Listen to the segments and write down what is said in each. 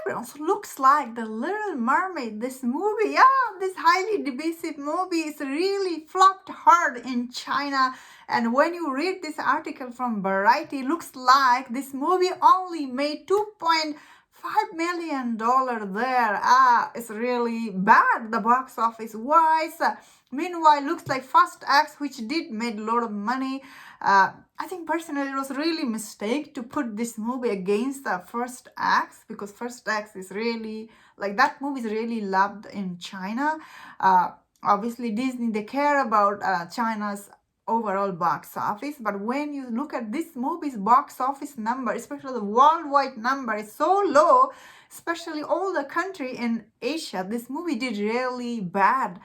everyone, so looks like the Little Mermaid, this movie, yeah, this highly divisive movie is really flopped hard in China. And when you read this article from Variety, looks like this movie only made $2.5 million there. It's really bad, the box office wise. Meanwhile, looks like First Acts, which did made a lot of money. I think personally it was really mistake to put this movie against the First Acts, because First Acts is really like that movie is really loved in China. Obviously Disney, they care about China's overall box office, but when you look at this movie's box office number, especially the worldwide number, is so low, especially all the country in Asia, this movie did really bad.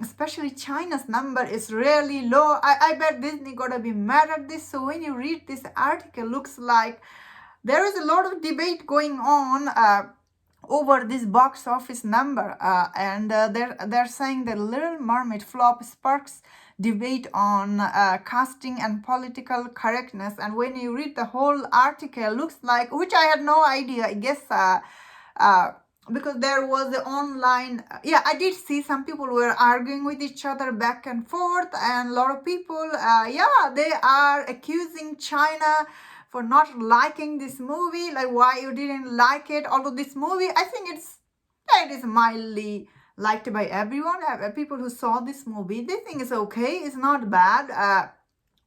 Especially China's number is really low. I bet Disney gotta be mad at this. So when you read this article, looks like there is a lot of debate going on over this box office number, and they're saying that Little Mermaid flop sparks debate on casting and political correctness. And when you read the whole article, looks like, which I had no idea, I guess. Because there was the online, yeah, I did see some people were arguing with each other back and forth, and a lot of people, yeah, they are accusing China for not liking this movie, like why you didn't like it. Although this movie, I think it is mildly liked by everyone. People who saw this movie, they think it's okay, it's not bad.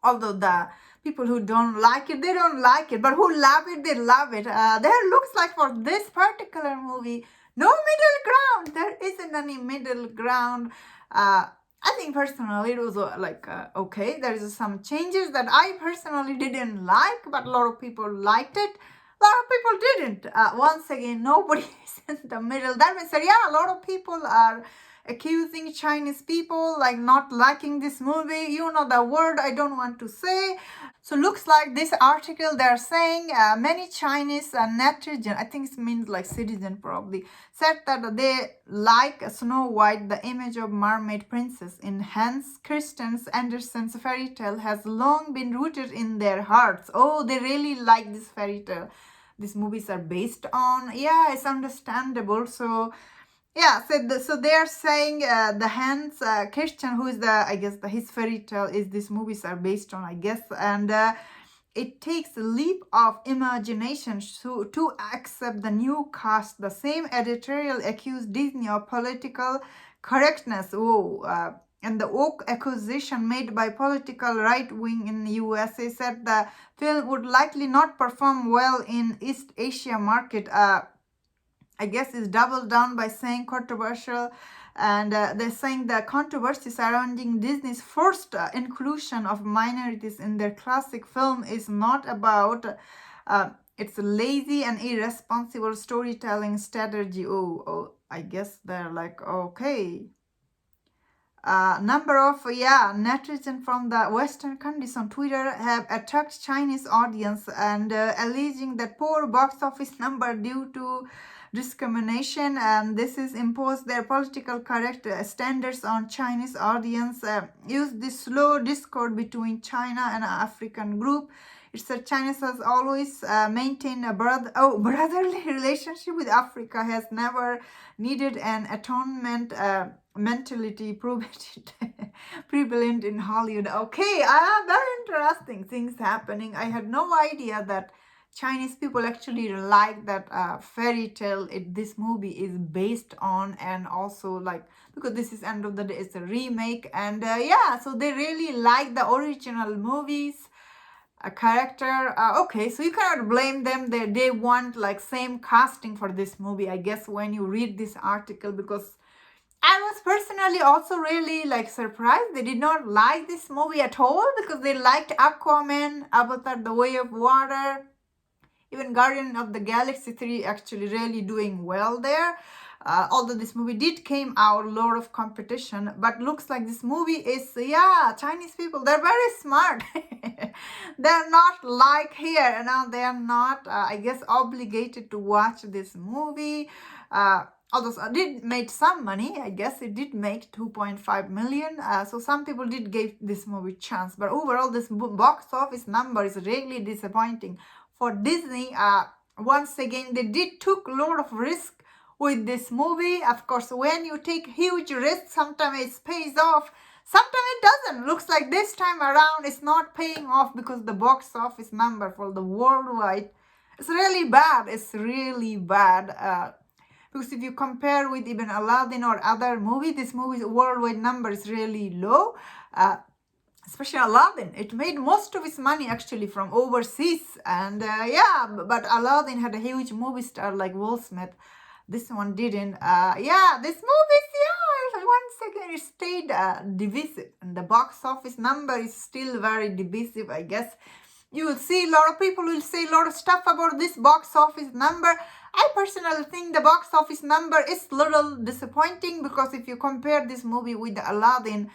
Although the people who don't like it, they don't like it, but who love it, they love it. There looks like for this particular movie, no middle ground. There isn't any middle ground. I think personally it was okay. There is some changes that I personally didn't like, but a lot of people liked it. A lot of people didn't. Once again, nobody is in the middle. That means that, yeah, a lot of people are accusing Chinese people like not liking this movie. You know the word I don't want to say. So looks like this article, they're saying many Chinese netizens, I think it means like citizen probably, said that they like Snow White, the image of mermaid princess in Hans Christian Andersen's fairy tale has long been rooted in their hearts. Oh, they really like this fairy tale. These movies are based on, yeah, it's understandable. So yeah, so they are saying the Hans Christian, who is I guess his fairy tale is these movies are based on, I guess, and it takes a leap of imagination to accept the new cast. The same editorial accused Disney of political correctness. And the oak accusation made by political right wing in the USA said the film would likely not perform well in East Asia market. I guess is doubled down by saying controversial, and they're saying the controversy surrounding Disney's first inclusion of minorities in their classic film is not about it's lazy and irresponsible storytelling strategy. I guess they're like, okay. Number of netizens from the Western countries on Twitter have attacked Chinese audience and alleging that poor box office number due to discrimination, and this is imposed their political correct standards on Chinese audience. Use this slow discord between China and African group. It's that China has always maintained a brotherly relationship with Africa, has never needed an atonement mentality prevalent in Hollywood. Okay, very interesting things happening. I had no idea that Chinese people actually like that fairy tale this movie is based on, and also like because this is end of the day it's a remake, and yeah, so they really like the original movies a character. Okay, so you cannot blame them. They want like same casting for this movie, I guess, when you read this article, because I was personally also really like surprised they did not like this movie at all, because they liked Aquaman, Avatar, The Way of Water, even Guardian of the Galaxy 3 actually really doing well there. Although this movie did came out a lot of competition, but looks like this movie is, yeah, Chinese people, they're very smart. They're not like here, and now they're not, I guess, obligated to watch this movie. Although it did make some money, I guess it did make 2.5 million. So some people did give this movie chance, but overall this box office number is really disappointing for Disney. once again, they did took a lot of risk with this movie. Of course, when you take huge risks, sometimes it pays off, sometimes it doesn't. Looks like this time around it's not paying off because the box office number for the worldwide is really bad. It's really bad. Because if you compare with even Aladdin or other movie, this movie's worldwide number is really low. Especially Aladdin, it made most of its money actually from overseas, and yeah, but Aladdin had a huge movie star like Will Smith. This one didn't. Yeah, this movie, yeah, once again it stayed divisive, and the box office number is still very divisive. I guess you will see a lot of people will say a lot of stuff about this box office number. I personally think the box office number is a little disappointing, because if you compare this movie with Aladdin,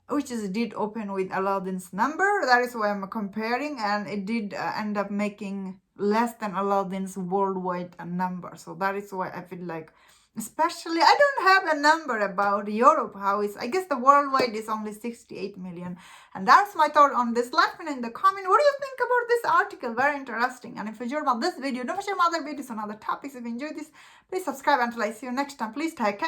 which is did open with Aladdin's number, that is why I'm comparing, and it did end up making less than Aladdin's worldwide number. So that is why I feel like, especially, I don't have a number about Europe, how is, I guess the worldwide is only 68 million. And that's my thought on this. Let me know in the comment, what do you think about this article? Very interesting. And if you enjoyed about this video, don't forget my other videos on other topics. If you enjoyed this, please subscribe. Until I see you next time, please take care.